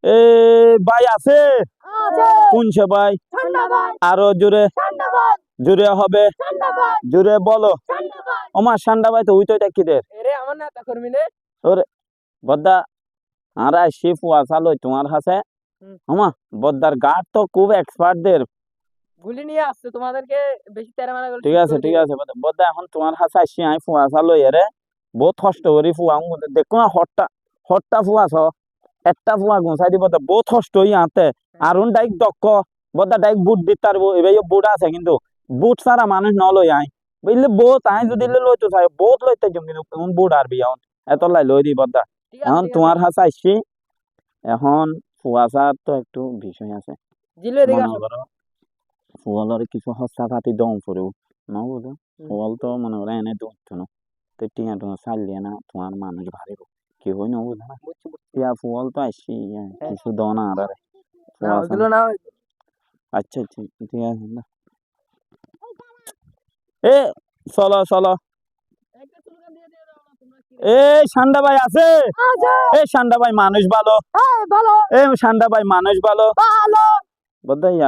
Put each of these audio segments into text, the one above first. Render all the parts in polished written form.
এ ভাই আছে কোনছে ভাই আরো জোরে জোরে হবে জোরে বলো আমার সান্ডা ভাই তো উইতো দেখি রে আমার নেতা কর্মী নে ওরে বদ্দা আরা শিফ ওয়াসালো তোমার হাসে আমা বদ্দার গার্ড তো খুব এক্সপার্টদের গুলি নিয়ে আসছে তোমাদেরকে বেশি তেরা মারা ঠিক আছে বদ্দা এখন তোমার হাসে আসি আমি ফুয়াসালো এরে বহুত কষ্ট করি ফুয়া দেখো না হটটা ফুয়াছ একটা ফুয়া গুছাই দিব বহুত কষ্ট হই আতে আর ডাইক দক্ষ বদ্দা ডাইক বুট দিতে পারবো এবার বুট আছে কিন্তু বুট ছাড়া মানুষ ন লই আই বুঝলে বহুত আই যদি লইতো চাই বহুত লইতে জম কিন্তু কোন বুট আর বিয়া এত লাই লই দি বদ্দা এখন তোমার হাসে আসছি এখন ফুয়াশার তো একটু বিষয় আছে জিলে দিকে মনে করো ফুয়ালের কিছু হস্তা পাতি দম পড়েও না বুঝো ফুয়াল তো মনে করো এনে দুধ না তো টিয়া টোয়া চালিয়ে না তোমার মানুষ ভারিব কি হই না বুঝো না টিয়া ফুয়াল তো আসছি কিছু দাও না আর আচ্ছা আচ্ছা ঠিক আছে না এ চলো চলো এই সান্ডা ভাই আছে এই সান্ডা ভাই মানুষ ভালো এই সান্ডা ভাই মানুষ ভালো বোধহয়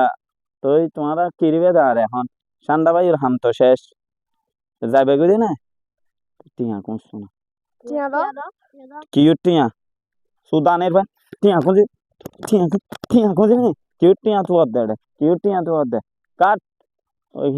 তুই তোমারা কিরবে আর এখন সান্ডা ভাই হাম তো শেষ যাবে গুলি না টিয়া কোন শোনা কিউট টিয়া সুদানের ভাই টিয়া খুঁজি টিয়া খুঁজি নি কিউট টিয়া তো অর্ধে কিউট টিয়া তো অর্ধে কাট ওই